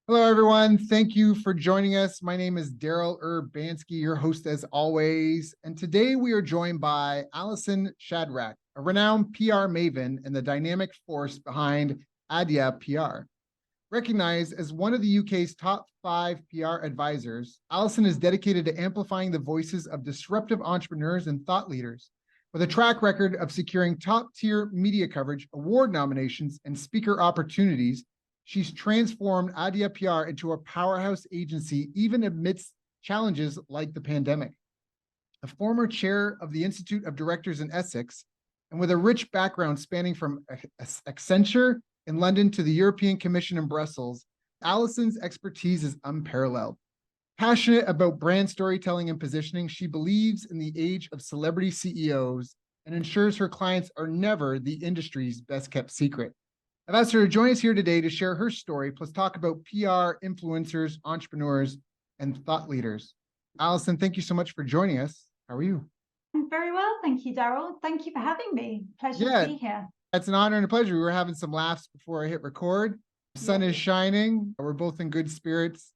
Hello, everyone. Thank you for joining us. My name is Daryl Urbanski, your host as always. And today we are joined by Alison Shadrack, a renowned PR maven and the dynamic force behind Adia PR. Recognized as one of the UK's top 5 PR advisors, Alison is dedicated to amplifying the voices of disruptive entrepreneurs and thought leaders. With a track record of securing top-tier media coverage, award nominations, and speaker opportunities, she's transformed Adia PR into a powerhouse agency, even amidst challenges like the pandemic. A former chair of the Institute of Directors in Essex, and with a rich background spanning from Accenture in London to the European Commission in Brussels, Alison's expertise is unparalleled. Passionate about brand storytelling and positioning, she believes in the age of celebrity CEOs and ensures her clients are never the industry's best kept secret. I've asked her to join us here today to share her story, plus talk about PR, influencers, entrepreneurs, and thought leaders. Alison, thank you so much for joining us. How are you? I'm very well, thank you, Daryl. Thank you for having me. Pleasure to be here. It's an honor and a pleasure. We were having some laughs before I hit record. The sun is shining. We're both in good spirits.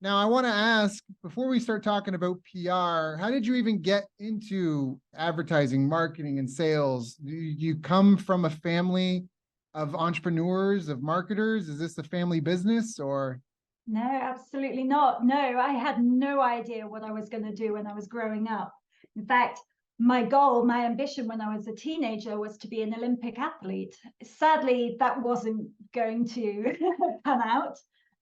Now, I want to ask, before we start talking about PR, how did you even get into advertising, marketing, and sales? Do you come from a family of entrepreneurs, of marketers? Is this a family business or? No, absolutely not. No, I had no idea what I was going to do when I was growing up. In fact, my goal, my ambition when I was a teenager was to be an Olympic athlete. Sadly, that wasn't going to pan out.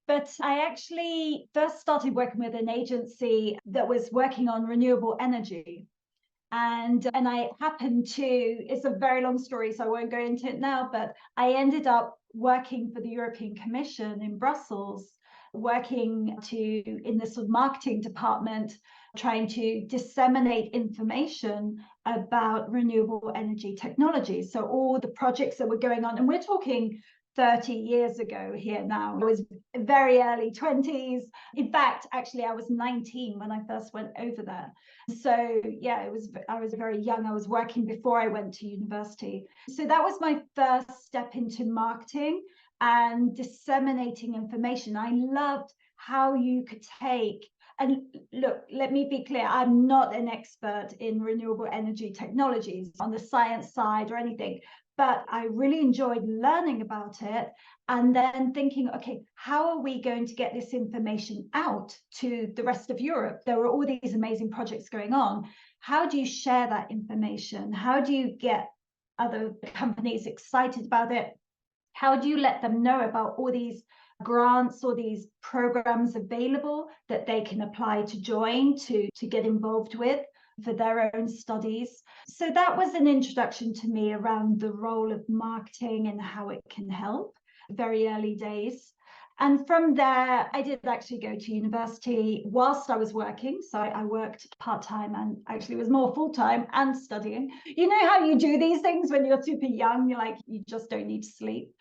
But I actually first started working with an agency that was working on renewable energy. And I happened to, it's a very long story, so I won't go into it now, but I ended up working for the European Commission in Brussels, working in the sort of marketing department, trying to disseminate information about renewable energy technologies. So all the projects that were going on, and we're talking 30 years ago here now. I was very early 20s. In fact, actually, I was 19 when I first went over there. So yeah, I was very young. I was working before I went to university. So that was my first step into marketing and disseminating information. I loved how you could take, and look, let me be clear, I'm not an expert in renewable energy technologies on the science side or anything, but I really enjoyed learning about it and then thinking, okay, how are we going to get this information out to the rest of Europe? There were all these amazing projects going on. How do you share that information? How do you get other companies excited about it? How do you let them know about all these grants or these programs available that they can apply to join, to get involved with for their own studies? So that was an introduction to me around the role of marketing and how it can help, very early days. And from there, I did actually go to university whilst I was working. So I worked part-time and actually was more full-time and studying. You know how you do these things when you're super young, you're like, you just don't need to sleep.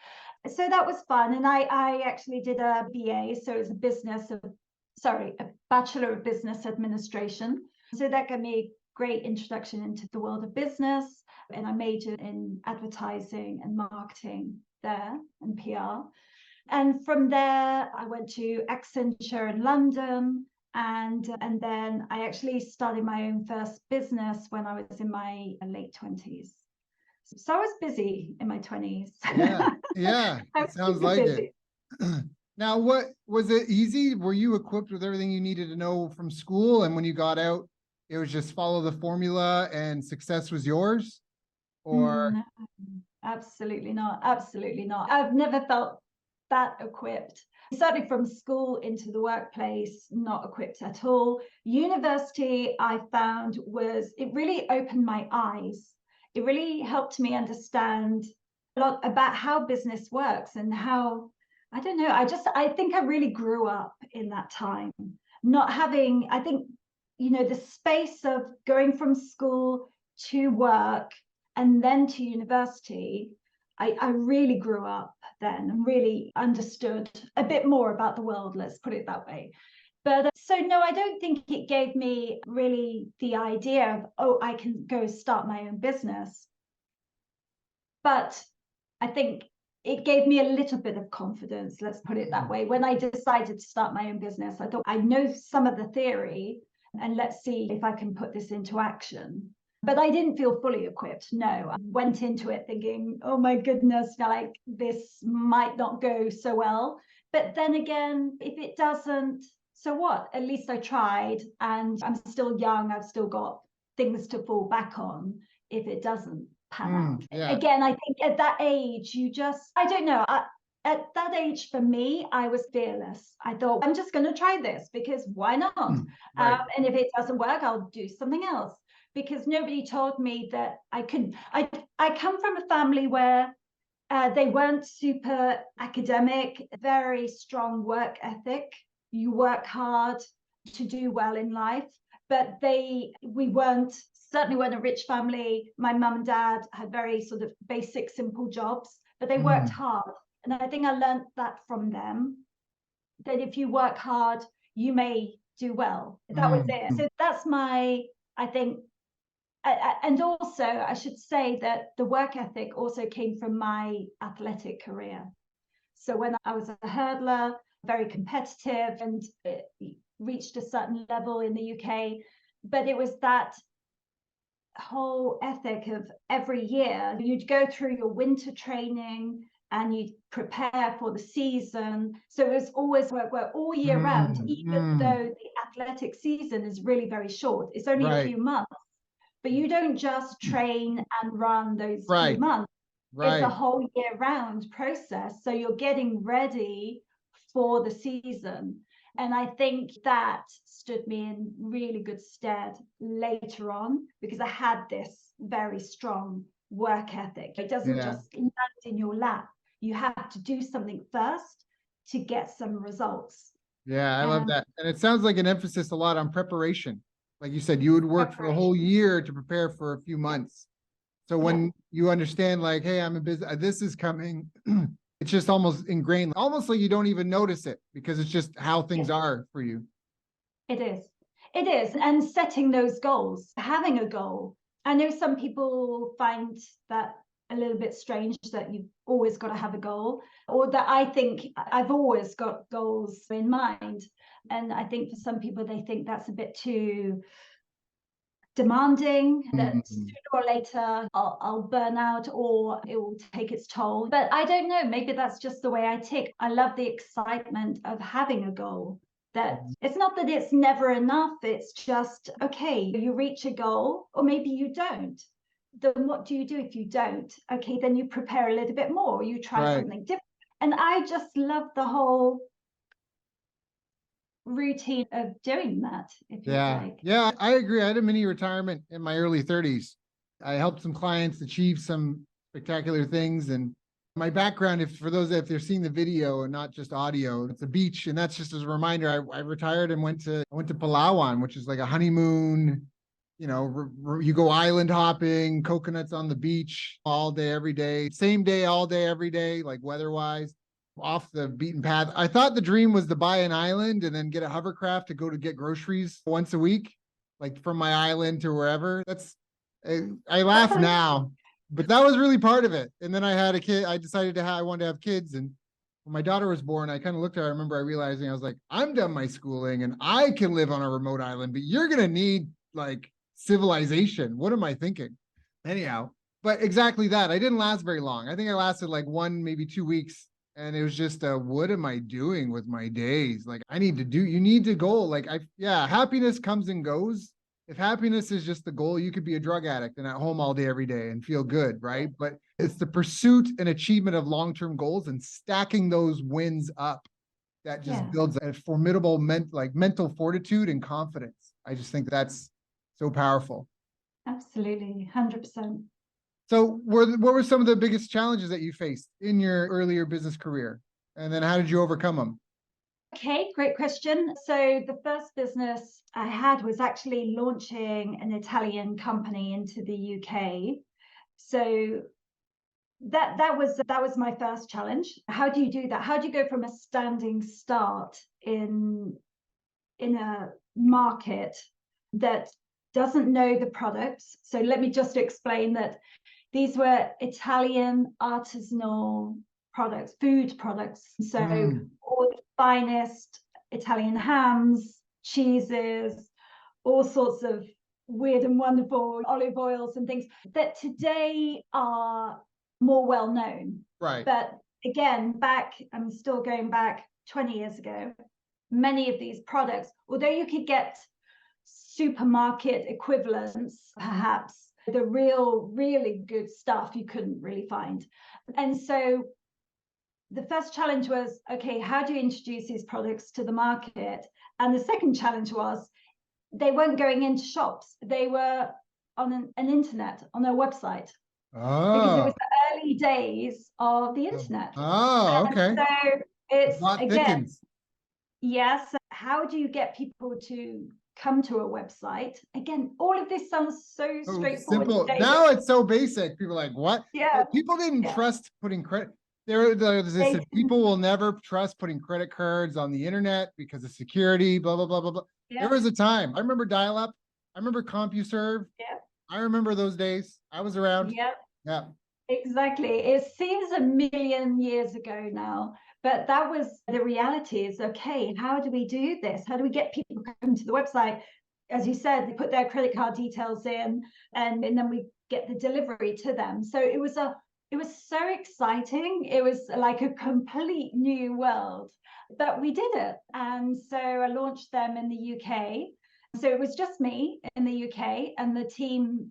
So that was fun. And I actually did a BA, so it's a Bachelor of Business Administration. So that gave me a great introduction into the world of business. And I majored in advertising and marketing there and PR. And from there, I went to Accenture in London. And then I actually started my own first business when I was in my late 20s. So I was busy in my 20s. Yeah, it sounds like busy. It. Now, what was it easy? Were you equipped with everything you needed to know from school? And when you got out, it was just follow the formula and success was yours? Or no, absolutely not. Absolutely not. I've never felt that equipped. Certainly from school into the workplace, not equipped at all. University, I found it really opened my eyes. It really helped me understand a lot about how business works and how, I don't know, I think I really grew up in that time. Not having, I think, the space of going from school to work and then to university, I really grew up then and really understood a bit more about the world, let's put it that way. But so no, I don't think it gave me really the idea of, I can go start my own business. But I think it gave me a little bit of confidence, let's put it that way. When I decided to start my own business, I thought, I know some of the theory, and let's see if I can put this into action. But I didn't feel fully equipped. No, I went into it thinking, oh my goodness, like this might not go so well. But then again, if it doesn't, so what? At least I tried, and I'm still young. I've still got things to fall back on if it doesn't pan out. Yeah. Again, I think at that age, I don't know. At that age, for me, I was fearless. I thought, I'm just going to try this because why not? Right. And if it doesn't work, I'll do something else. Because nobody told me that I couldn't. I come from a family where they weren't super academic, very strong work ethic. You work hard to do well in life, but we certainly weren't a rich family. My mum and dad had very sort of basic, simple jobs, but they worked hard. And I think I learned that from them, that if you work hard, you may do well. That was it. So that's I think, and also I should say that the work ethic also came from my athletic career. So when I was a hurdler, very competitive, and reached a certain level in the UK, but it was that whole ethic of every year you'd go through your winter training and you'd prepare for the season. So it was always work all year round, even though the athletic season is really very short. It's only a few months. But you don't just train and run those few months. It's a whole year round process. So you're getting ready for the season. And I think that stood me in really good stead later on, because I had this very strong work ethic. It doesn't just land in your lap. You have to do something first to get some results. Yeah, I love that. And it sounds like an emphasis a lot on preparation. Like you said, you would work for a whole year to prepare for a few months. So when you understand, like, hey, I'm a business, this is coming, it's just almost ingrained, almost like you don't even notice it because it's just how things are for you. It is. It is. And setting those goals, having a goal. I know some people find that a little bit strange, that you've always got to have a goal, or that I think I've always got goals in mind. And I think for some people, they think that's a bit too demanding, that sooner or later I'll burn out or it will take its toll. But I don't know, maybe that's just the way I tick. I love the excitement of having a goal. That it's not that it's never enough, it's just, okay, you reach a goal, or maybe you don't. Then what do you do if you don't? Okay, then you prepare a little bit more, you try something different. And I just love the whole routine of doing that, if you like. Yeah, I agree. I had a mini retirement in my early 30s. I helped some clients achieve some spectacular things. And my background, if for those if they're seeing the video and not just audio, it's a beach. And that's just as a reminder, I retired and went to Palawan, which is like a honeymoon. You know, you go island hopping, coconuts on the beach all day, every day, same day, all day, every day, like weather-wise, off the beaten path. I thought the dream was to buy an island and then get a hovercraft to go to get groceries once a week, like from my island to wherever. I laugh now, but that was really part of it. And then I had a kid. I decided I wanted to have kids. And when my daughter was born, I kind of looked at her. I remember realizing, I was like, I'm done my schooling and I can live on a remote island, but you're going to need like civilization. What am I thinking? Anyhow, but exactly that. I didn't last very long. I think I lasted like 1, maybe 2 weeks. And it was just, what am I doing with my days? Like, you need to go. Like, happiness comes and goes. If happiness is just the goal, you could be a drug addict and at home all day, every day and feel good, right? But it's the pursuit and achievement of long-term goals and stacking those wins up that just builds a formidable mental fortitude and confidence. I just think that's so powerful. Absolutely, 100%. So what were some of the biggest challenges that you faced in your earlier business career? And then how did you overcome them? Okay, great question. So the first business I had was actually launching an Italian company into the UK. So that was my first challenge. How do you do that? How do you go from a standing start in a market that doesn't know the products? So let me just explain that these were Italian artisanal products, food products. So Mm. all the finest Italian hams, cheeses, all sorts of weird and wonderful olive oils and things that today are more well known. Right. But again, I'm still going back 20 years ago, many of these products, although you could get supermarket equivalents, perhaps, the really good stuff you couldn't really find. And so the first challenge was, okay, how do you introduce these products to the market? And the second challenge was, they weren't going into shops. They were on an internet, on their website, because it was Oh. the early days of the internet. Oh, okay. So The it's, plot again, thickens. yes, how do you get people to come to a website? Again, all of this sounds so Oh, straightforward simple. today. Now it's so basic. People are like, what? Yeah, Well, people didn't yeah. trust putting credit. They said people will never trust putting credit cards on the internet because of security, blah, blah, blah, blah, blah. Yeah, There was a time. I remember dial-up. I remember CompuServe. yeah, I remember those days. I was around. yeah. Yeah. Exactly. It seems a million years ago now, but that was the reality. Is okay, how do we do this? How do we get people to come to the website? As you said, they put their credit card details in, and then we get the delivery to them. So it was so exciting. It was like a complete new world, but we did it. And so I launched them in the UK. So it was just me in the UK, and their team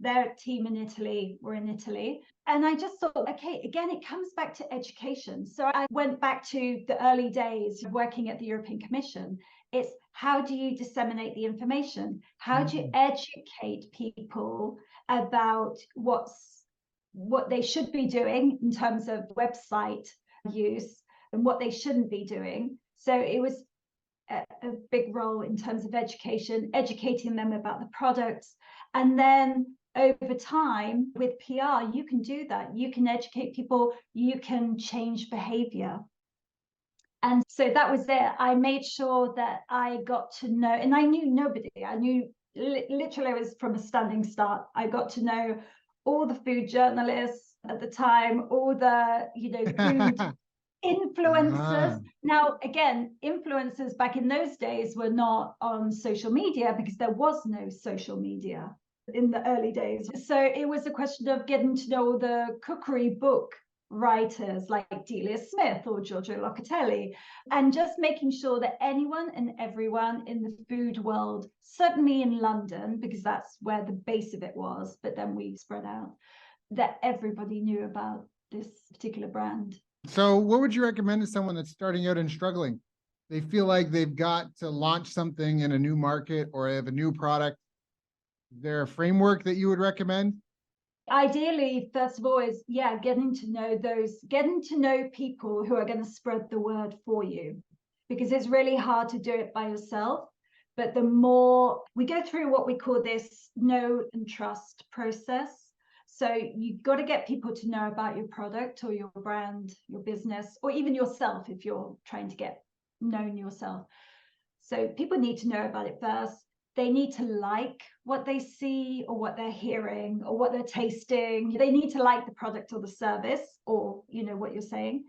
in Italy were in Italy. And I just thought, okay, again, it comes back to education. So I went back to the early days of working at the European Commission. It's how do you disseminate the information? How do you educate people about what they should be doing in terms of website use and what they shouldn't be doing? So it was a big role in terms of education, educating them about the products. And then over time with PR, you can do that. You can educate people, you can change behavior. And so that was it. I made sure that I got to know, and I knew nobody. I knew literally, it was from a standing start. I got to know all the food journalists at the time, all the, food influencers. Now, again, influencers back in those days were not on social media because there was no social media in the early days. So it was a question of getting to know the cookery book writers like Delia Smith or Giorgio Locatelli, and just making sure that anyone and everyone in the food world, certainly in London, because that's where the base of it was, but then we spread out, that everybody knew about this particular brand. So what would you recommend to someone that's starting out and struggling? They feel like they've got to launch something in a new market or they have a new product. Is there a framework that you would recommend? Ideally, first of all, is getting to know people who are going to spread the word for you, because it's really hard to do it by yourself. But the more we go through what we call this know and trust process. So you've got to get people to know about your product or your brand, your business, or even yourself if you're trying to get known yourself. So people need to know about it first. They need to like what they see or what they're hearing or what they're tasting. They need to like the product or the service or, what you're saying.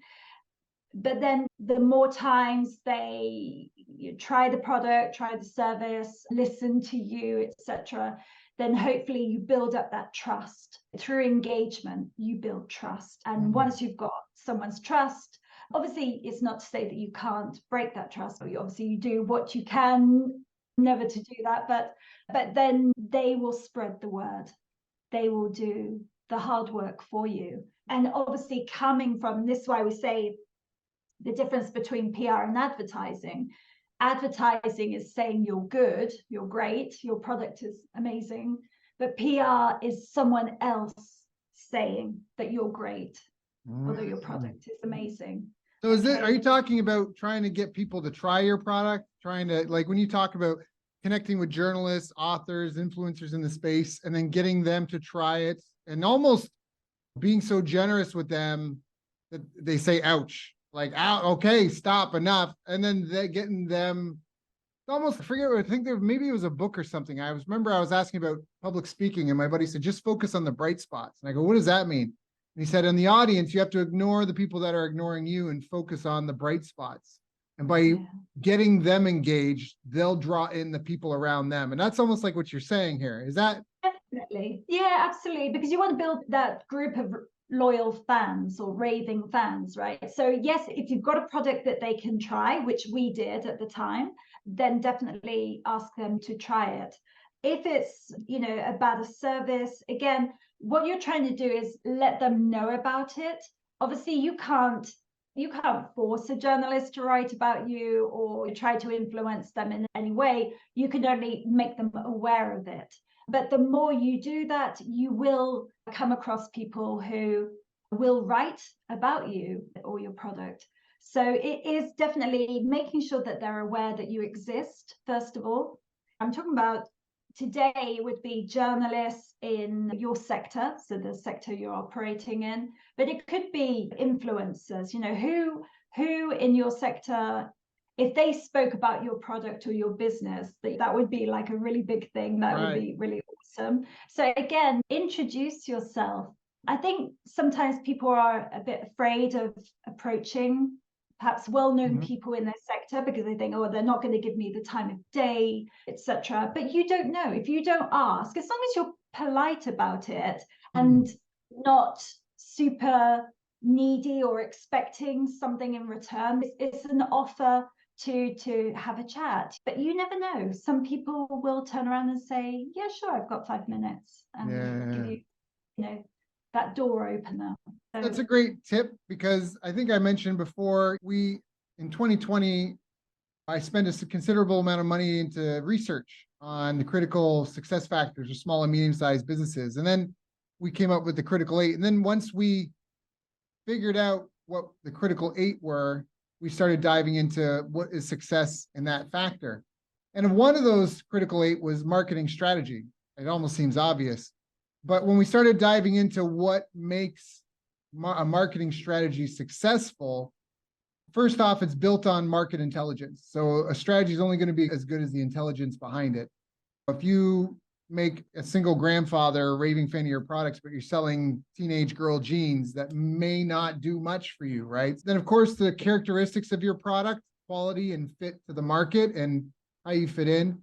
But then the more times they try the product, try the service, listen to you, etc., then hopefully you build up that trust. Through engagement, you build trust. And once you've got someone's trust, obviously it's not to say that you can't break that trust. Obviously you do what you can, never to do that, but then they will spread the word. They will do the hard work for you. And obviously coming from this, is why we say the difference between PR and advertising. Advertising is saying you're good, you're great, your product is amazing, but PR is someone else saying that you're great, although your product is amazing. So are you talking about trying to get people to try your product? Trying to, like, when you talk about connecting with journalists, authors, influencers in the space, and then getting them to try it and almost being so generous with them that they say, ouch, like, okay, stop, enough. And then they getting them almost, I forget, I think maybe it was a book or something. Remember I was asking about public speaking and my buddy said, just focus on the bright spots. And I go, what does that mean? And he said, in the audience, you have to ignore the people that are ignoring you and focus on the bright spots. And by getting them engaged, they'll draw in the people around them. And that's almost like what you're saying here. Is that? Definitely. Yeah, absolutely. Because you want to build that group of loyal fans or raving fans, right? So yes, if you've got a product that they can try, which we did at the time, then definitely ask them to try it. If it's, about a service, again, what you're trying to do is let them know about it. Obviously, you can't force a journalist to write about you or try to influence them in any way. You can only make them aware of it. But the more you do that, you will come across people who will write about you or your product. So it is definitely making sure that they're aware that you exist, first of all. I'm talking about today would be journalists in your sector, so the sector you're operating in, but it could be influencers, who in your sector, if they spoke about your product or your business, that would be like a really big thing. That would be really awesome. So again, introduce yourself. I think sometimes people are a bit afraid of approaching perhaps well-known people in their sector because they think, oh, they're not going to give me the time of day, etc. But you don't know. If you don't ask, as long as you're polite about it and not super needy or expecting something in return, it's an offer to have a chat. But you never know. Some people will turn around and say, yeah, sure, I've got 5 minutes, and give you, that door opener. So, that's a great tip, because I think I mentioned before, in 2020, I spent a considerable amount of money into research on the critical success factors of small and medium-sized businesses. And then we came up with the critical 8. And then once we figured out what the critical 8 were, we started diving into what is success in that factor. And one of those critical 8 was marketing strategy. It almost seems obvious. But when we started diving into what makes a marketing strategy successful, first off, it's built on market intelligence. So a strategy is only going to be as good as the intelligence behind it. If you make a single grandfather a raving fan of your products, but you're selling teenage girl jeans, that may not do much for you, right? Then, of course, the characteristics of your product, quality and fit to the market and how you fit in.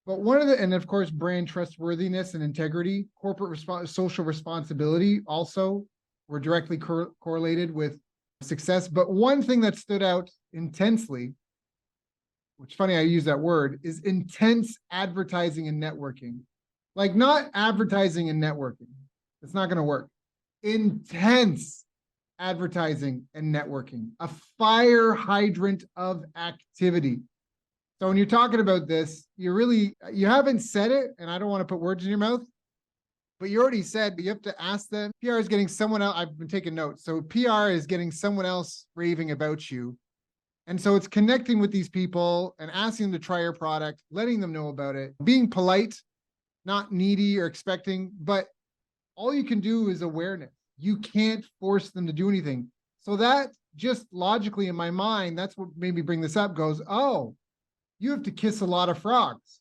But and of course, brand trustworthiness and integrity, corporate social responsibility also were directly correlated with success. But one thing that stood out intensely, which is funny I use that word, is intense advertising and networking. Like, not advertising and networking. It's not going to work. Intense advertising and networking, a fire hydrant of activity. So when you're talking about this, you haven't said it, and I don't want to put words in your mouth, but you already said, but you have to ask them. PR is getting someone else. I've been taking notes. So PR is getting someone else raving about you. And so it's connecting with these people and asking them to try your product, letting them know about it, being polite, not needy or expecting, but all you can do is awareness. You can't force them to do anything. So that just logically in my mind, that's what made me bring this up, goes, oh, you have to kiss a lot of frogs.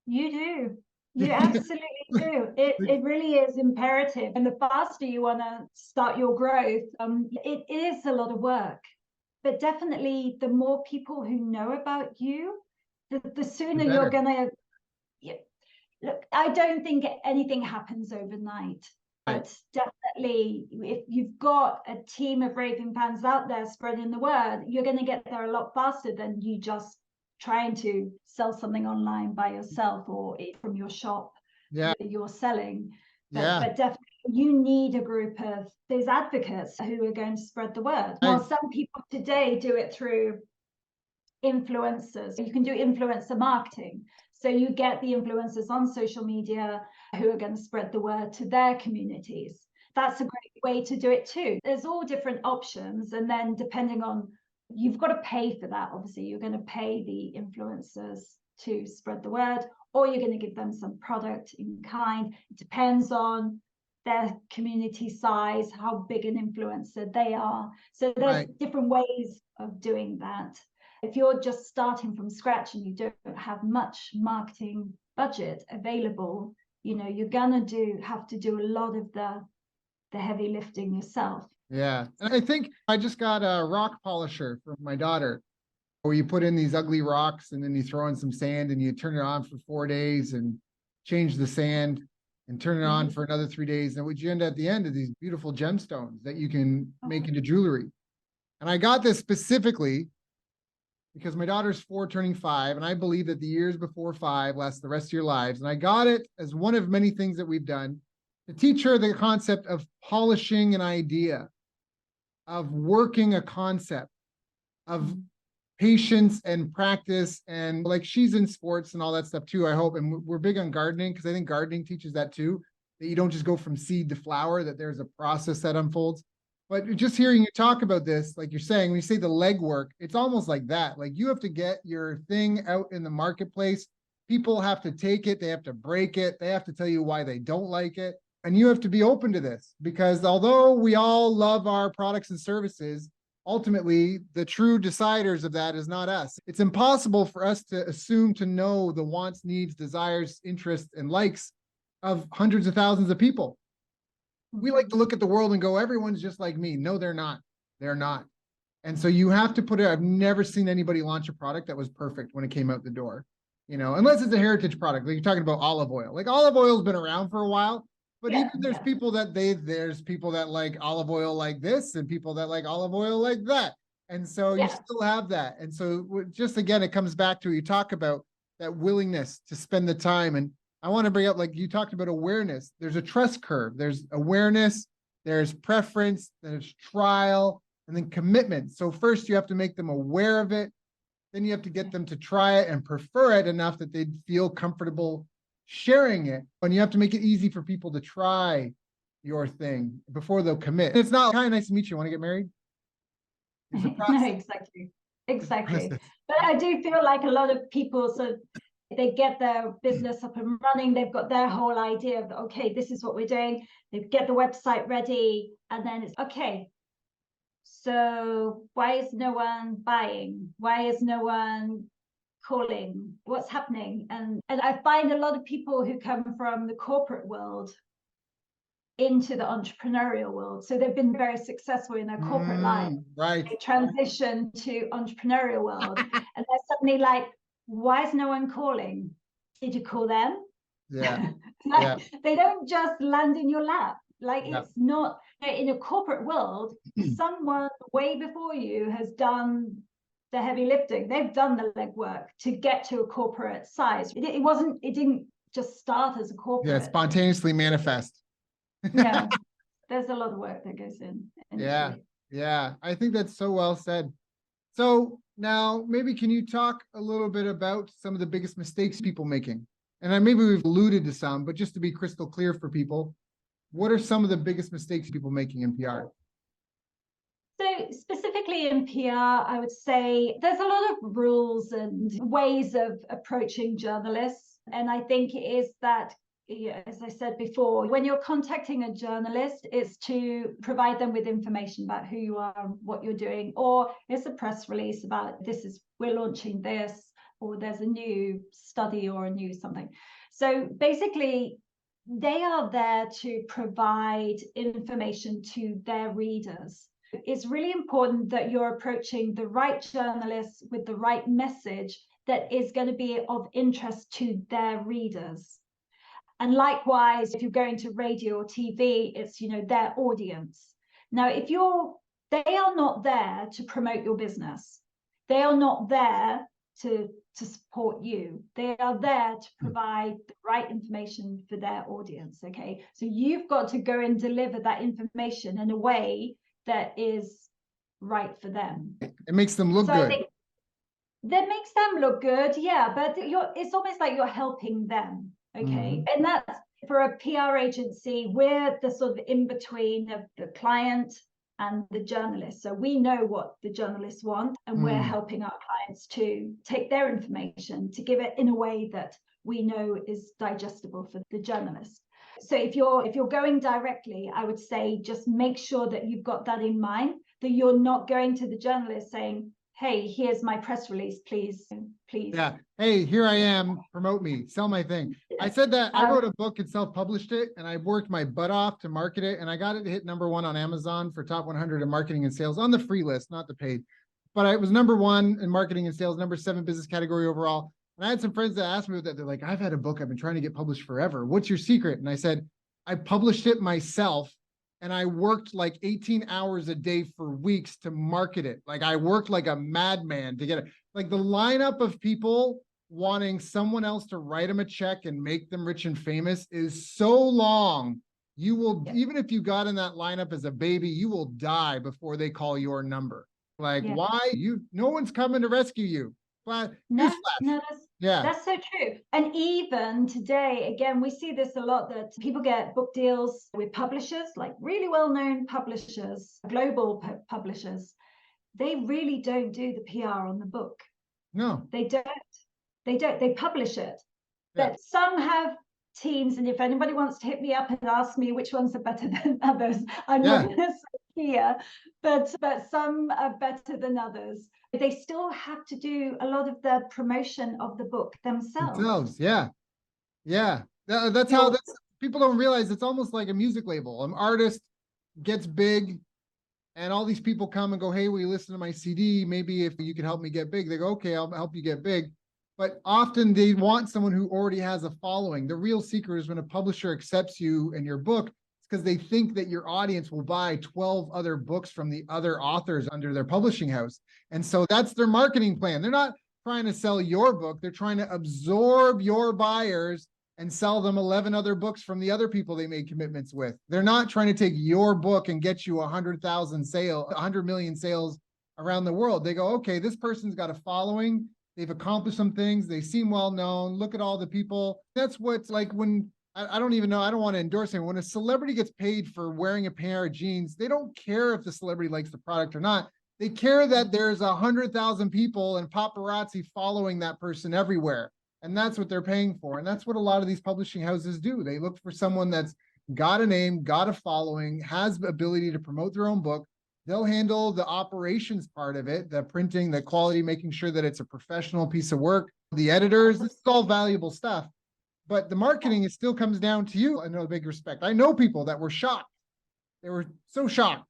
You do. You absolutely do. It really is imperative. And the faster you want to start your growth, it is a lot of work. But definitely the more people who know about you, the sooner you're going to... Look, I don't think anything happens overnight. But definitely, if you've got a team of raving fans out there spreading the word, you're going to get there a lot faster than you just trying to sell something online by yourself or from your shop that you're selling. But definitely you need a group of those advocates who are going to spread the word. Now, some people today do it through influencers. You can do influencer marketing. So you get the influencers on social media who are going to spread the word to their communities. That's a great way to do it too. There's all different options. And then depending on, you've got to pay for that. Obviously, you're going to pay the influencers to spread the word, or you're going to give them some product in kind. It depends on their community size, how big an influencer they are. So there's different ways of doing that. If you're just starting from scratch and you don't have much marketing budget available, you're gonna have to do a lot of the the heavy lifting yourself. Yeah. And I think I just got a rock polisher for my daughter where you put in these ugly rocks and then you throw in some sand and you turn it on for 4 days and change the sand and turn it on for another 3 days. And what you end at the end of these beautiful gemstones that you can make into jewelry. And I got this specifically because my daughter's 4 turning 5, and I believe that the years before 5 last the rest of your lives. And I got it as one of many things that we've done to teach her the concept of polishing an idea, of working a concept, of patience and practice. And like she's in sports and all that stuff too, I hope. And we're big on gardening because I think gardening teaches that too, that you don't just go from seed to flower, that there's a process that unfolds. But just hearing you talk about this, like you're saying, when you say the legwork, it's almost like that. Like you have to get your thing out in the marketplace. People have to take it. They have to break it. They have to tell you why they don't like it. And you have to be open to this because although we all love our products and services, ultimately the true deciders of that is not us. It's impossible for us to assume to know the wants, needs, desires, interests, and likes of hundreds of thousands of people. We like to look at the world and go, everyone's just like me. No, they're not. They're not. And so you have to put it, I've never seen anybody launch a product that was perfect when it came out the door, you know, unless it's a heritage product. Like you're talking about olive oil. Like olive oil's been around for a while, but even there's people that there's people that like olive oil like this and people that like olive oil like that. And so you still have that. And so just again, it comes back to, you talk about that willingness to spend the time. And I want to bring up, like you talked about awareness. There's a trust curve. There's awareness, there's preference, there's trial, and then commitment. So first you have to make them aware of it. Then you have to get them to try it and prefer it enough that they'd feel comfortable sharing it. And you have to make it easy for people to try your thing before they'll commit. It's not kind of nice to meet you. Want to get married? No, exactly. But I do feel like a lot of people, so they get their business up and running. They've got their whole idea of, okay, this is what we're doing. They get the website ready, and then it's okay. So why is no one buying? Why is no one calling? What's happening? And I find a lot of people who come from the corporate world into the entrepreneurial world. So they've been very successful in their corporate life. Right. They transition to entrepreneurial world. And they're suddenly like, why is no one calling? Did you call them? Yeah. They don't just land in your lap. Like it's not in a corporate world, someone way before you has done the heavy lifting. They've done the legwork to get to a corporate size. It didn't just start as a corporate. Yeah, spontaneously manifest. Yeah, there's a lot of work that goes in. Yeah, I think that's so well said. So now maybe can you talk a little bit about some of the biggest mistakes people making? And maybe we've alluded to some, but just to be crystal clear for people, what are some of the biggest mistakes people making in PR? So specifically in PR, I would say there's a lot of rules and ways of approaching journalists. And I think it is that, as I said before, when you're contacting a journalist, it's to provide them with information about who you are, what you're doing, or it's a press release about we're launching this, or there's a new study or a new something. So basically, they are there to provide information to their readers. It's really important that you're approaching the right journalists with the right message that is going to be of interest to their readers. And likewise, if you're going to radio or TV, it's, their audience. Now, they are not there to promote your business. They are not there to support you. They are there to provide the right information for their audience, okay? So you've got to go and deliver that information in a way that is right for them. It makes them look good. That makes them look good, yeah, but it's almost like you're helping them. Okay. And that's for a PR agency, we're the sort of in between of the client and the journalist. So we know what the journalists want, and we're helping our clients to take their information, to give it in a way that we know is digestible for the journalist. So if you're going directly, I would say just make sure that you've got that in mind, that you're not going to the journalist saying, hey, here's my press release, please. Yeah. Hey, here I am. Promote me. Sell my thing. I said that I wrote a book and self-published it, and I worked my butt off to market it, and I got it to hit #1 on Amazon for top 100 in marketing and sales on the free list, not the paid. But I was #1 in marketing and sales, #7 business category overall. And I had some friends that asked me that. They're like, I've had a book I've been trying to get published forever. What's your secret? And I said, I published it myself, and I worked like 18 hours a day for weeks to market it. Like I worked like a madman to get it. Like the lineup of people wanting someone else to write them a check and make them rich and famous is so long. You will, even if you got in that lineup as a baby, you will die before they call your number. Like, why? No one's coming to rescue you. But no, that's so true. And even today, again, we see this a lot, that people get book deals with publishers, like really well-known publishers, global publishers. They really don't do the PR on the book. No, they don't. They publish it. But some have teams, and if anybody wants to hit me up and ask me which ones are better than others, I'm not going to say here, but some are better than others. They still have to do a lot of the promotion of the book themselves. That's how people don't realize. It's almost like a music label. An artist gets big, and all these people come and go, hey, will you listen to my CD? Maybe if you could help me get big. They go, okay, I'll help you get big. But often they want someone who already has a following. The real secret is when a publisher accepts you and your book, it's because they think that your audience will buy 12 other books from the other authors under their publishing house. And so that's their marketing plan. They're not trying to sell your book. They're trying to absorb your buyers and sell them 11 other books from the other people they made commitments with. They're not trying to take your book and get you 100 million sales around the world. They go, okay, this person's got a following. They've accomplished some things. They seem well known. Look at all the people. That's what's like when, I don't even know, I don't want to endorse anyone. When a celebrity gets paid for wearing a pair of jeans, they don't care if the celebrity likes the product or not. They care that there's 100,000 people and paparazzi following that person everywhere. And that's what they're paying for. And that's what a lot of these publishing houses do. They look for someone that's got a name, got a following, has the ability to promote their own book. They'll handle the operations part of it, the printing, the quality, making sure that it's a professional piece of work. The editors, this is all valuable stuff. But the marketing, it still comes down to you. I know, big respect. I know people that were shocked. They were so shocked.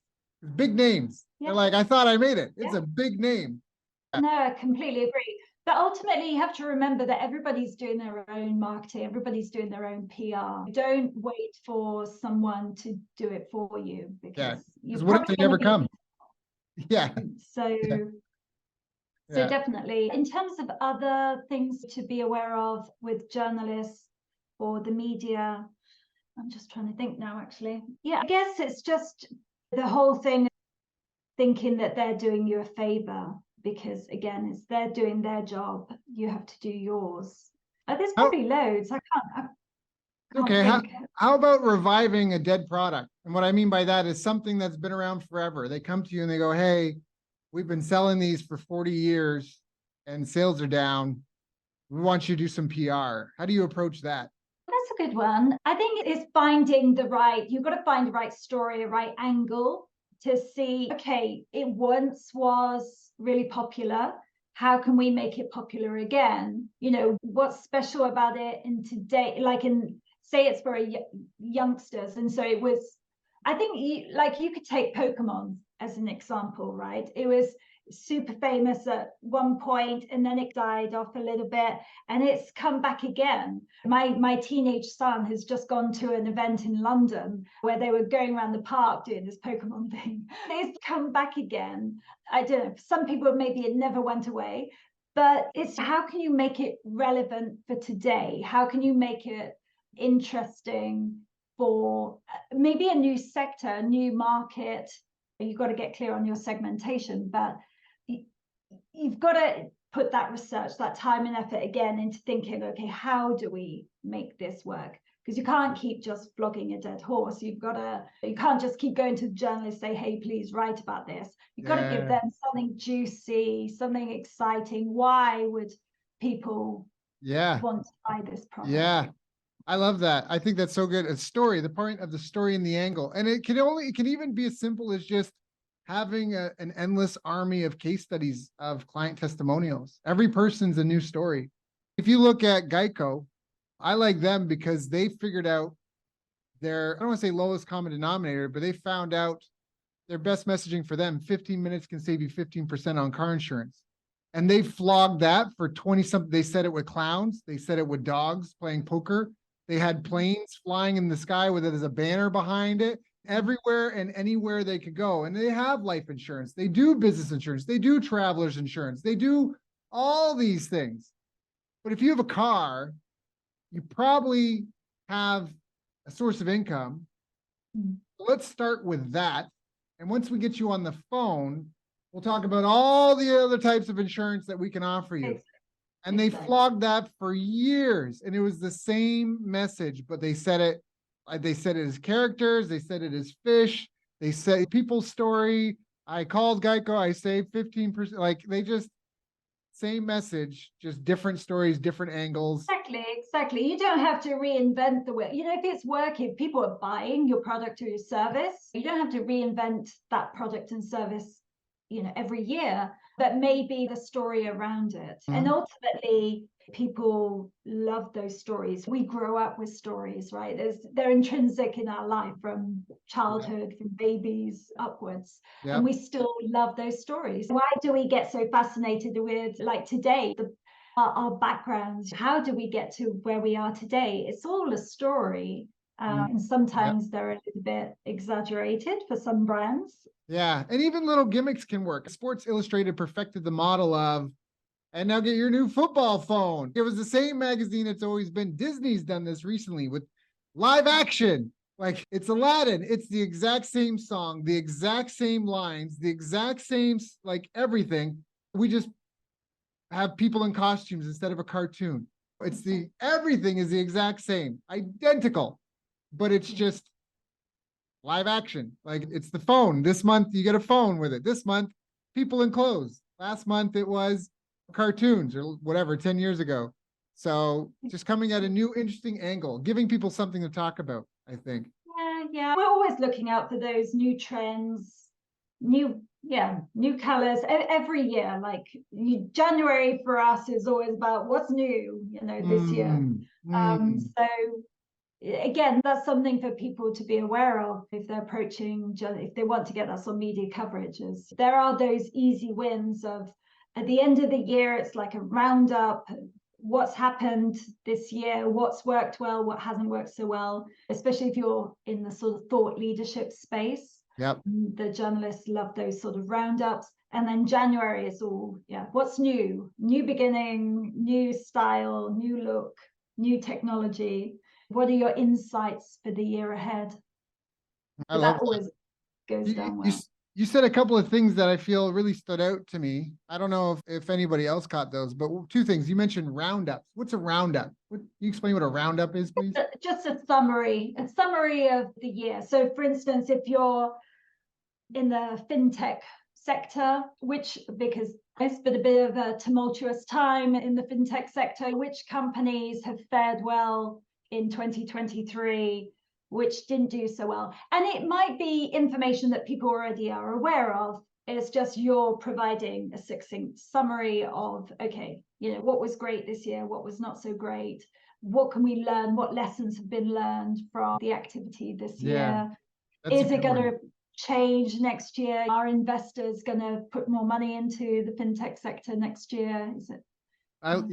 Big names. They're like, I thought I made it. It's a big name. No, I completely agree. But ultimately, you have to remember that everybody's doing their own marketing. Everybody's doing their own PR. Don't wait for someone to do it for you, because what if they never come? So definitely, in terms of other things to be aware of with journalists or the media, I'm just trying to think now, actually. I guess it's just the whole thing, thinking that they're doing you a favor, because again, it's they're doing their job, you have to do yours. There's probably loads. I can't think. How about reviving a dead product? And what I mean by that is something that's been around forever. They come to you and they go, hey, we've been selling these for 40 years and sales are down. We want you to do some PR. How do you approach that? That's a good one. I think it's finding you've got to find the right story, a right angle to see, okay, it once was really popular. How can we make it popular again? You know, what's special about it in today? Like say it's for youngsters. And so it was, I think you could take Pokemon as an example, right? It was super famous at one point and then it died off a little bit and it's come back again. My teenage son has just gone to an event in London where they were going around the park doing this Pokemon thing. It's come back again. I don't know, some people maybe it never went away, but it's how can you make it relevant for today? How can you make it interesting for maybe a new sector, a new market? You've got to get clear on your segmentation, but you've got to put that research, that time and effort again into thinking, okay, how do we make this work? Because you can't keep just flogging a dead horse. You can't just keep going to journalists, say, hey, please write about this. You've got to give them something juicy, something exciting. Why would people want to buy this product? I love that. I think that's so good. A story, the point of the story and the angle. And it can even be as simple as just having an endless army of case studies of client testimonials. Every person's a new story. If you look at Geico, I like them because they figured out their, I don't want to say lowest common denominator, but they found out their best messaging for them. 15 minutes can save you 15% on car insurance. And they flogged that for 20 something. They said it with clowns. They said it with dogs playing poker. They had planes flying in the sky with it as a banner behind it, everywhere and anywhere they could go. And they have life insurance. They do business insurance. They do traveler's insurance. They do all these things. But if you have a car, you probably have a source of income. So let's start with that. And once we get you on the phone, we'll talk about all the other types of insurance that we can offer you. And they flogged that for years. And it was the same message, but they said it as characters, they said it as fish, they said people's story. I called Geico, I saved 15%. Like they just, same message, just different stories, different angles. Exactly. You don't have to reinvent the wheel. You know, if it's working, if people are buying your product or your service, you don't have to reinvent that product and service, you know, every year, but maybe the story around it. And ultimately, people love those stories. We grow up with stories, right? They're intrinsic in our life from childhood, from babies upwards. And we still love those stories. Why do we get so fascinated with, like today, our backgrounds? How do we get to where we are today? It's all a story. And sometimes they're a little bit exaggerated for some brands. Yeah, and even little gimmicks can work. Sports Illustrated perfected the model of, and now get your new football phone. It was the same magazine it's always been. Disney's done this recently with live action. Like it's Aladdin. It's the exact same song, the exact same lines, the exact same, like everything. We just have people in costumes instead of a cartoon. Everything is the exact same, identical, but it's just live action. Like it's the phone. This month you get a phone with it. This month, people in clothes. Last month it was cartoons or whatever, 10 years ago. So just coming at a new interesting angle, giving people something to talk about, I think. Yeah. We're always looking out for those new trends, new colors every year. Like January for us is always about what's new, you know, this year. So again, that's something for people to be aware of if they're approaching, if they want to get us on media coverage. There are those easy wins of at the end of the year, it's like a roundup, what's happened this year, what's worked well, what hasn't worked so well, especially if you're in the sort of thought leadership space. The journalists love those sort of roundups. And then January is all, what's new beginning, new style, new look, new technology. What are your insights for the year ahead? I love that. Always goes down well. You said a couple of things that I feel really stood out to me. I don't know if anybody else caught those, but two things. You mentioned roundups. What's a roundup? Can you explain what a roundup is, please? Just a summary of the year. So for instance, if you're in the fintech sector, because it's been a bit of a tumultuous time in the fintech sector, which companies have fared well in 2023, which didn't do so well. And it might be information that people already are aware of. It's just you're providing a succinct summary of, okay, you know, what was great this year, what was not so great, what can we learn, what lessons have been learned from the activity this year. Is it going to change next year? Are investors going to put more money into the fintech sector next year? Is it? And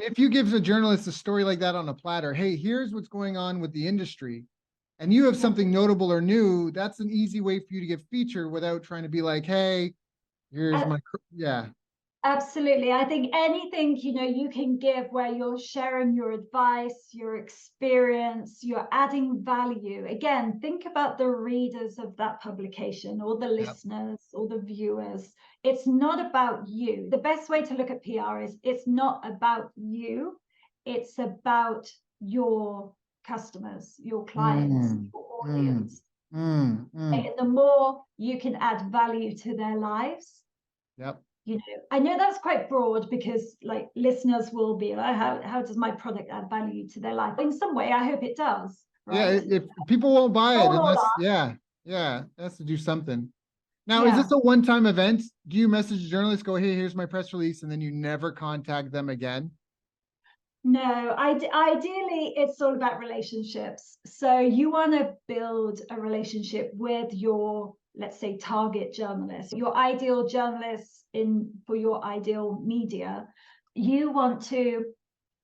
if you give a journalist a story like that on a platter, hey, here's what's going on with the industry, and you have something notable or new, that's an easy way for you to get featured without trying to be like, hey, here's my Absolutely. I think anything, you know, you can give where you're sharing your advice, your experience, you're adding value. Again, think about the readers of that publication or the listeners or the viewers. It's not about you. The best way to look at PR is it's not about you. It's about your customers, your clients, your audience. And the more you can add value to their lives, you know, I know that's quite broad because like listeners will be like, how does my product add value to their life? In some way, I hope it does. Right? Yeah, if people won't buy it unless, it has to do something. Now, is this a one-time event? Do you message journalists, go, hey, here's my press release, and then you never contact them again? No, ideally, it's all about relationships. So you want to build a relationship with your, let's say, target journalist, your ideal journalists for your ideal media. You want to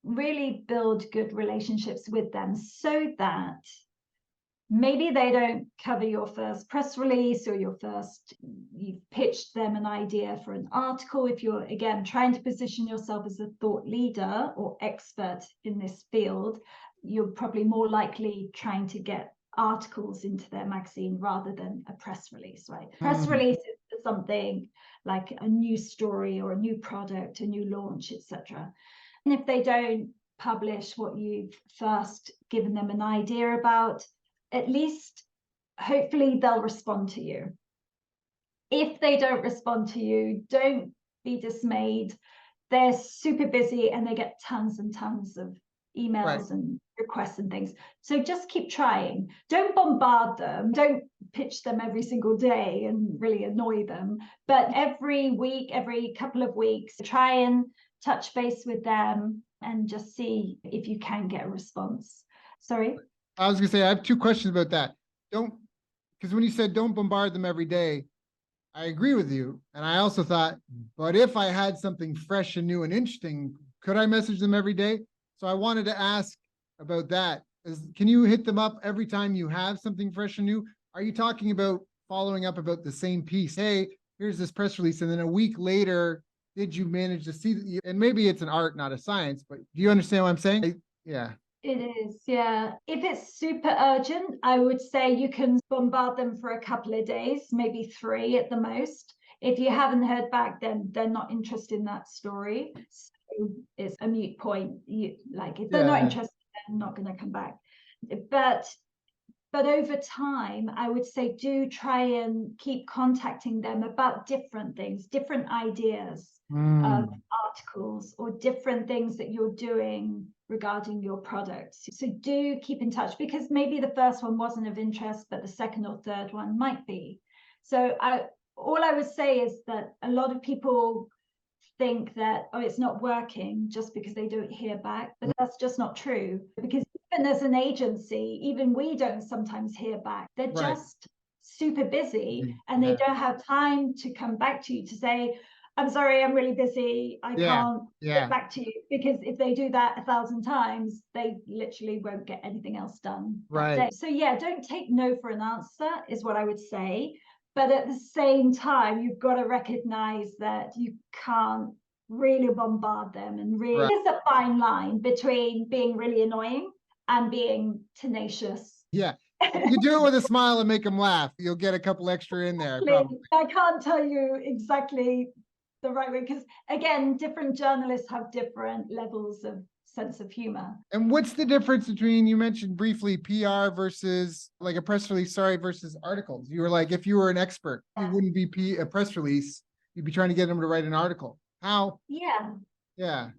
really build good relationships with them so that maybe they don't cover your first press release, or you've pitched them an idea for an article. If you're, again, trying to position yourself as a thought leader or expert in this field, you're probably more likely trying to get articles into their magazine rather than a press release, right? Press release is something like a new story or a new product, a new launch, etc. And if they don't publish what you've first given them an idea about, at least hopefully they'll respond to you. If they don't respond to you, don't be dismayed. They're super busy and they get tons and tons of emails and requests and things. So just keep trying. Don't bombard them. Don't pitch them every single day and really annoy them. But every week, every couple of weeks, try and touch base with them and just see if you can get a response. Sorry? I was gonna say, I have two questions about that. Because when you said don't bombard them every day, I agree with you. And I also thought, but if I had something fresh and new and interesting, could I message them every day? So I wanted to ask about that. Can you hit them up every time you have something fresh and new? Are you talking about following up about the same piece? Hey, here's this press release. And then a week later, did you manage to see? And maybe it's an art, not a science, but do you understand what I'm saying? Yeah. It is, yeah. If it's super urgent, I would say you can bombard them for a couple of days, maybe 3 at the most. If you haven't heard back, then they're not interested in that story. So it's a moot point. If they're not interested, they're not going to come back. But over time, I would say do try and keep contacting them about different things, different ideas of articles, or different things that you're doing regarding your products. So do keep in touch, because maybe the first one wasn't of interest, but the second or third one might be. So all I would say is that a lot of people think that, oh, it's not working just because they don't hear back, but that's just not true. Because even as an agency, even we don't sometimes hear back. They're just super busy and they don't have time to come back to you to say, I'm sorry, I'm really busy, I can't get back to you. Because if they do that 1,000 times, they literally won't get anything else done that day. So yeah, don't take no for an answer is what I would say. But at the same time, you've got to recognize that you can't really bombard them. And really, there's a fine line between being really annoying and being tenacious. Yeah. You do it with a smile and make them laugh. You'll get a couple extra in there. Probably. I can't tell you exactly the right way, because again, different journalists have different levels of sense of humor. And what's the difference between, you mentioned briefly, PR versus like a press release, versus articles? You were like, if you were an expert, you wouldn't be a press release. You'd be trying to get them to write an article. How? Yeah.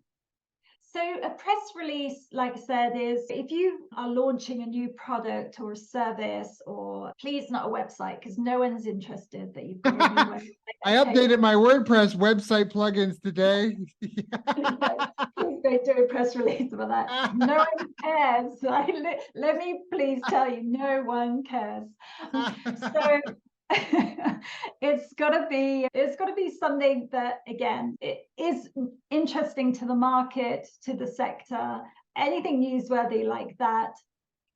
So a press release, like I said, is if you are launching a new product or a service, or please not a website, because no one's interested that you've got a new website. I updated my WordPress website plugins today. Please don't do a press release about that. No one cares. Let me please tell you, no one cares. So it's got to be something that, again, it is interesting to the market, to the sector. Anything newsworthy like that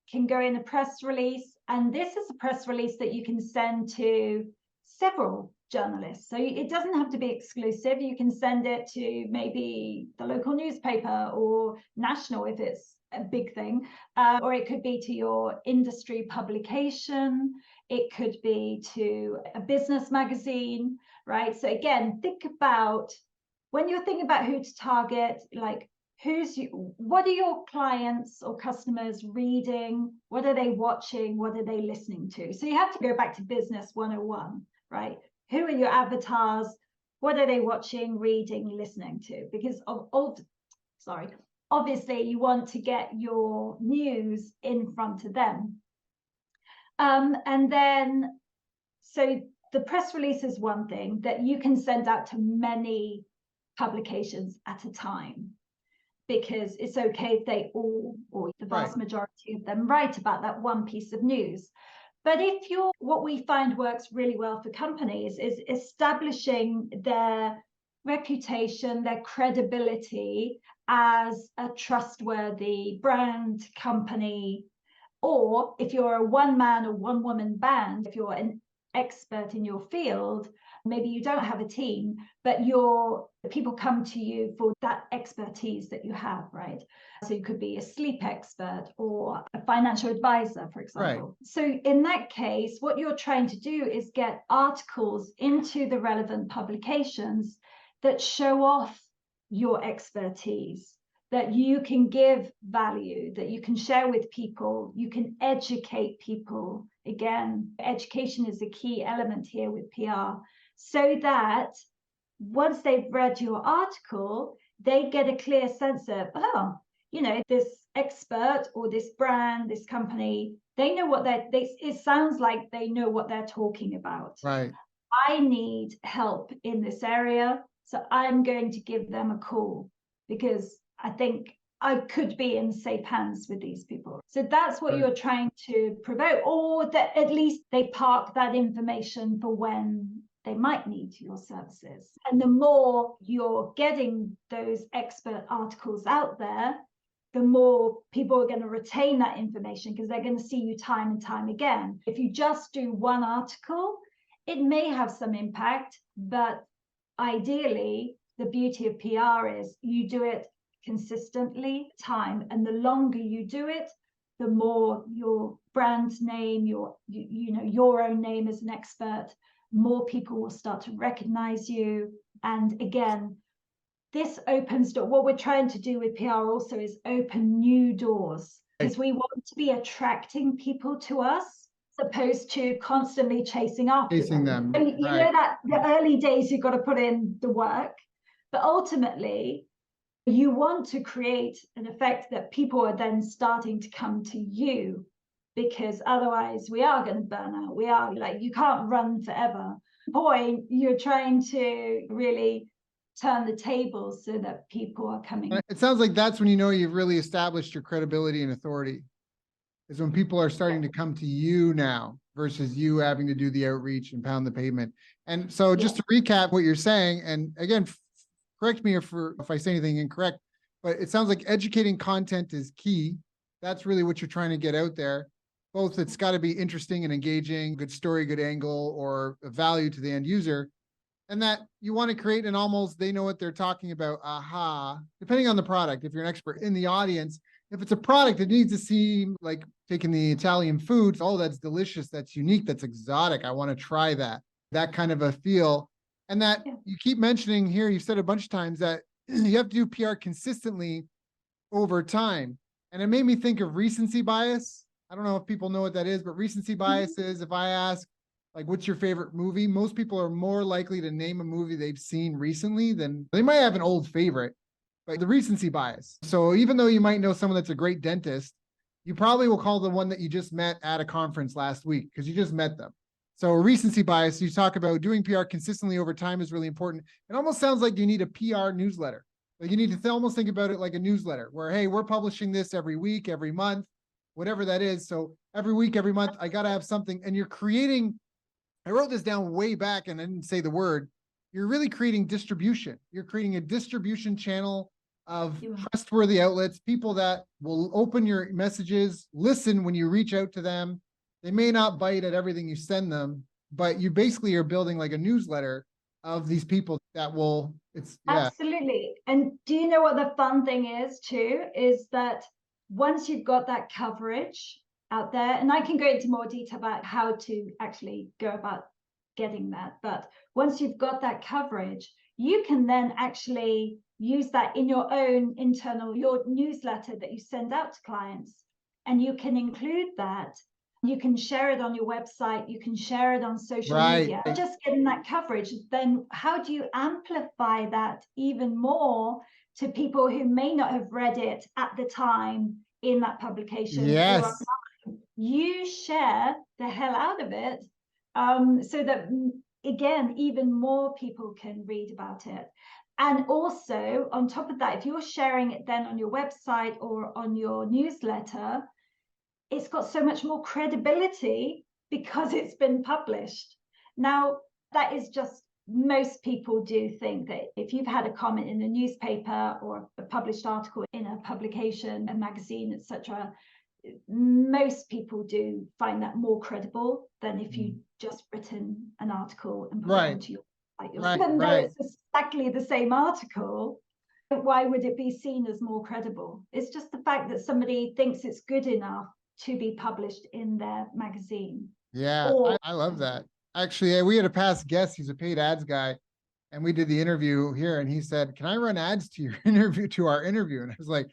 can go in a press release, and this is a press release that you can send to several journalists. So it doesn't have to be exclusive. You can send it to maybe the local newspaper or national if it's a big thing, or it could be to your industry publication. It could be to a business magazine, right? So again, think about, when you're thinking about who to target, like what are your clients or customers reading? What are they watching? What are they listening to? So you have to go back to business 101, right? Who are your avatars? What are they watching, reading, listening to? Because obviously you want to get your news in front of them. And then, so the press release is one thing that you can send out to many publications at a time. because it's okay if they all, or the vast majority of them, write about that one piece of news. But if you're, what we find works really well for companies is establishing their reputation, their credibility as a trustworthy brand, company, or if you're a one-man or one-woman band, if you're an expert in your field, maybe you don't have a team, but people come to you for that expertise that you have, right? So you could be a sleep expert or a financial advisor, for example. Right. So in that case, what you're trying to do is get articles into the relevant publications that show off your expertise, that you can give value, that you can share with people, you can educate people. Again, education is a key element here with PR, so that once they've read your article, they get a clear sense of, oh, you know, this expert or this brand, this company, they know what it sounds like they know what they're talking about. Right. I need help in this area, so I'm going to give them a call because I think I could be in safe hands with these people. So that's what you're trying to provoke, or that at least they park that information for when they might need your services. And the more you're getting those expert articles out there, the more people are going to retain that information because they're going to see you time and time again. If you just do one article, it may have some impact, but ideally, the beauty of PR is you do it consistently, and the longer you do it, the more your brand name, your own name as an expert, more people will start to recognize you. And again, this opens door. What we're trying to do with PR also is open new doors, because we want to be attracting people to us, as opposed to constantly chasing them. And you know that the early days you've got to put in the work, but ultimately you want to create an effect that people are then starting to come to you, because otherwise we are going to burn out. We are like, you can't run forever. Point, you're trying to really turn the tables so that people are coming. It sounds like that's when you know you've really established your credibility and authority, is when people are starting to come to you now versus you having to do the outreach and pound the pavement. And so just to recap what you're saying, and again, correct me if I say anything incorrect, but it sounds like educating content is key. That's really what you're trying to get out there. Both it's got to be interesting and engaging, good story, good angle, or a value to the end user. And that you want to create an almost, they know what they're talking about, aha, depending on the product. If you're an expert in the audience, if it's a product, it needs to seem like taking the Italian foods, oh, that's delicious, that's unique, that's exotic, I want to try that. That kind of a feel. And that you keep mentioning here, you've said a bunch of times that you have to do PR consistently over time. And it made me think of recency bias. I don't know if people know what that is, but recency bias is, if I ask, like, what's your favorite movie? Most people are more likely to name a movie they've seen recently than they might have an old favorite, but the recency bias. So even though you might know someone that's a great dentist, you probably will call the one that you just met at a conference last week because you just met them. So recency bias, you talk about doing PR consistently over time is really important. It almost sounds like you need a PR newsletter. Like you need to almost think about it like a newsletter where, hey, we're publishing this every week, every month, whatever that is. So every week, every month, I got to have something. And you're creating, I wrote this down way back and I didn't say the word. You're really creating distribution. You're creating a distribution channel of trustworthy outlets, people that will open your messages, listen when you reach out to them. They may not bite at everything you send them, but you basically are building like a newsletter of these people that will, Absolutely. And do you know what the fun thing is too, is that once you've got that coverage out there, and I can go into more detail about how to actually go about getting that, but once you've got that coverage, you can then actually use that in your own internal, your newsletter that you send out to clients, and you can include that. You can share it on your website, you can share it on social media. Just getting that coverage, then how do you amplify that even more to people who may not have read it at the time in that publication? Yes. You share the hell out of it, so that, again, even more people can read about it. And also, on top of that, if you're sharing it then on your website or on your newsletter, it's got so much more credibility because it's been published. Now, that is just, most people do think that if you've had a comment in a newspaper or a published article in a publication, a magazine, etc., most people do find that more credible than if you just written an article and put it onto your site. Even though it's exactly the same article, why would it be seen as more credible? It's just the fact that somebody thinks it's good enough to be published in their magazine. Yeah, I love that. Actually, we had a past guest. He's a paid ads guy, and we did the interview here, and he said, "Can I run ads to your interview, to our interview?" And I was like,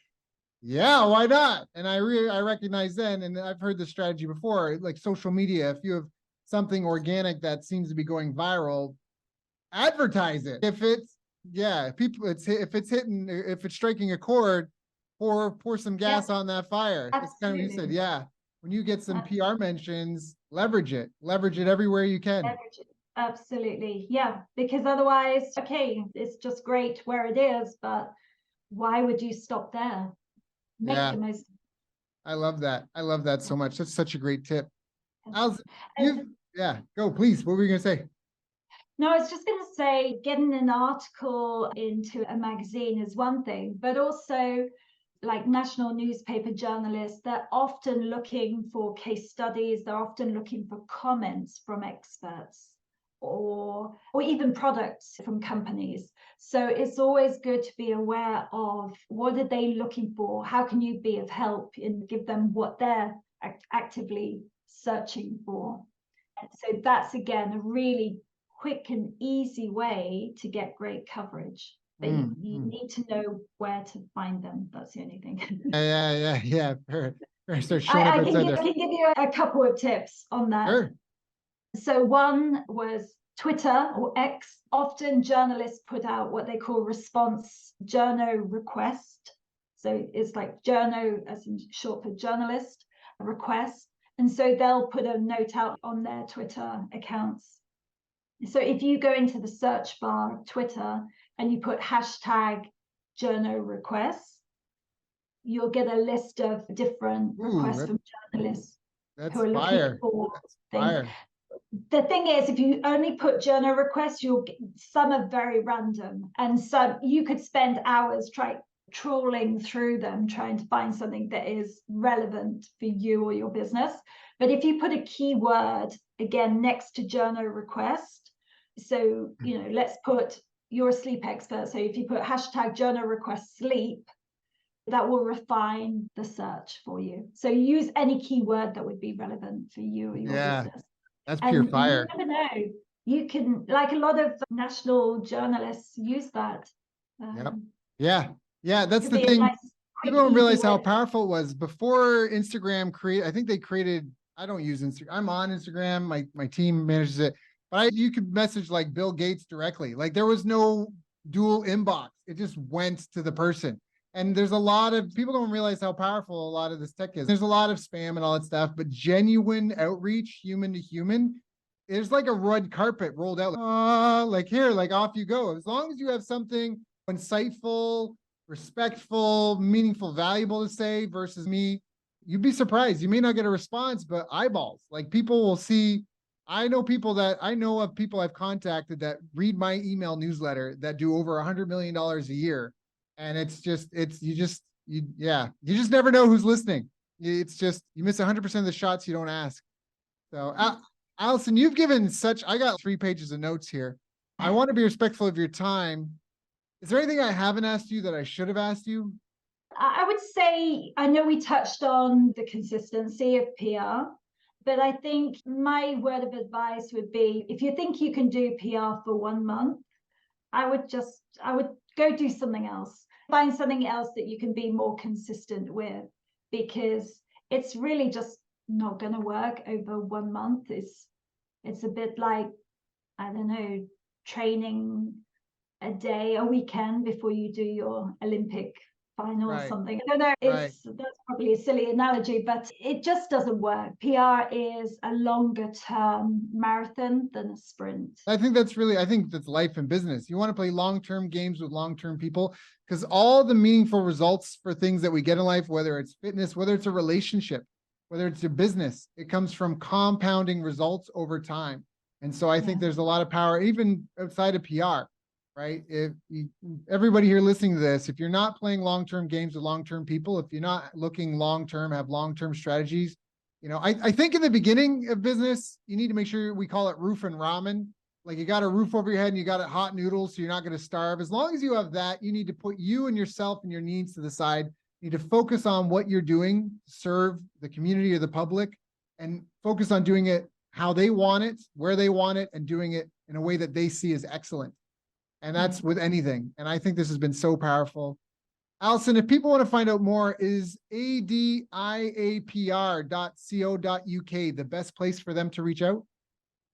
"Yeah, why not?" And I recognized then, and I've heard this strategy before, like social media. If you have something organic that seems to be going viral, advertise it. If it's if it's striking a chord, pour some gas on that fire. It's kind of what you said. Yeah. When you get some PR mentions, leverage it everywhere you can. Absolutely. Yeah. Because otherwise, okay, it's just great where it is, but why would you stop there? Make the most. I love that. I love that so much. That's such a great tip. Alison, go please. What were you going to say? No, I was just going to say, getting an article into a magazine is one thing, but also like national newspaper journalists, they're often looking for case studies. They're often looking for comments from experts or even products from companies. So it's always good to be aware of what are they looking for? How can you be of help and give them what they're actively searching for? And so that's, again, a really quick and easy way to get great coverage. But you need to know where to find them. That's the only thing. Yeah. I can give you a couple of tips on that. Sure. So one was Twitter or X. Often journalists put out what they call response journo request. So it's like journo as in short for journalist request. And so they'll put a note out on their Twitter accounts. So if you go into the search bar of Twitter and you put hashtag journo requests, you'll get a list of different requests from journalists who are looking for things. The thing is, if you only put journal requests, some are very random, and some you could spend hours trawling through them trying to find something that is relevant for you or your business. But if you put a keyword again next to journal request, so let's put you're a sleep expert. So if you put hashtag journal request sleep, that will refine the search for you. So use any keyword that would be relevant for you or your business. That's pure fire. You never know. You can, like a lot of national journalists use that. That's the thing. People don't realize how powerful it was before Instagram I think they created, I don't use Instagram. I'm on Instagram. My team manages it, but you could message like Bill Gates directly. Like there was no dual inbox. It just went to the person. And there's a lot of people don't realize how powerful a lot of this tech is. There's a lot of spam and all that stuff, but genuine outreach, human to human, there's like a red carpet rolled out. Like here, like off you go. As long as you have something insightful, respectful, meaningful, valuable to say versus me, you'd be surprised. You may not get a response, but eyeballs. Like people will see. I know of people I've contacted that read my email newsletter that do over $100 million a year. And you just never know who's listening. It's just, you miss 100% of the shots you don't ask. So Alison, you've given I got 3 pages of notes here. I want to be respectful of your time. Is there anything I haven't asked you that I should have asked you? I would say, I know we touched on the consistency of PR, but I think my word of advice would be, if you think you can do PR for 1 month, I would go do something else. Find something else that you can be more consistent with, because it's really just not going to work over 1 month. It's a bit like, I don't know, training a weekend before you do your Olympic final or Right. something. I don't know. Right. That's probably a silly analogy, but it just doesn't work. PR is a longer term marathon than a sprint. I think that's life and business. You want to play long-term games with long-term people, because all the meaningful results for things that we get in life, whether it's fitness, whether it's a relationship, whether it's a business, it comes from compounding results over time. And so I think there's a lot of power, even outside of PR, right? Everybody here listening to this, if you're not playing long-term games with long-term people, if you're not looking long-term, have long-term strategies, I think in the beginning of business, you need to make sure, we call it roof and ramen. Like, you got a roof over your head and you got hot noodles, so you're not going to starve. As long as you have that, you need to put you and yourself and your needs to the side. You need to focus on what you're doing to serve the community or the public, and focus on doing it how they want it, where they want it, and doing it in a way that they see as excellent. And that's with anything. And I think this has been so powerful. Alison, if people want to find out more, is adiapr.co.uk the best place for them to reach out?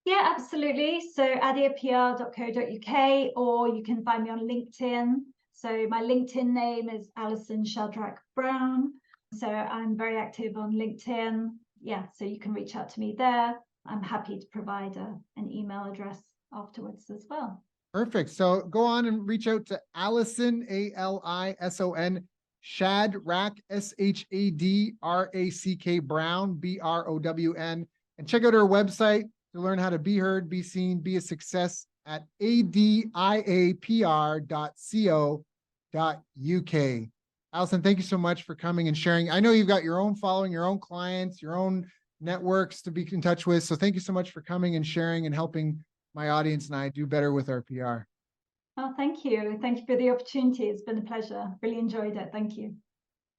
Yeah, absolutely. So adiapr.co.uk, or you can find me on LinkedIn. So my LinkedIn name is Alison Shadrack Brown. So I'm very active on LinkedIn. Yeah, so you can reach out to me there. I'm happy to provide an email address afterwards as well. Perfect. So go on and reach out to Alison, Alison, Shadrack, Shadrack Brown, Brown, and check out her website to learn how to be heard, be seen, be a success at adiapr.co.uk. Alison, thank you so much for coming and sharing. I know you've got your own following, your own clients, your own networks to be in touch with. So thank you so much for coming and sharing and helping my audience and I do better with our PR. Oh, thank you. Thank you for the opportunity. It's been a pleasure. Really enjoyed it. Thank you.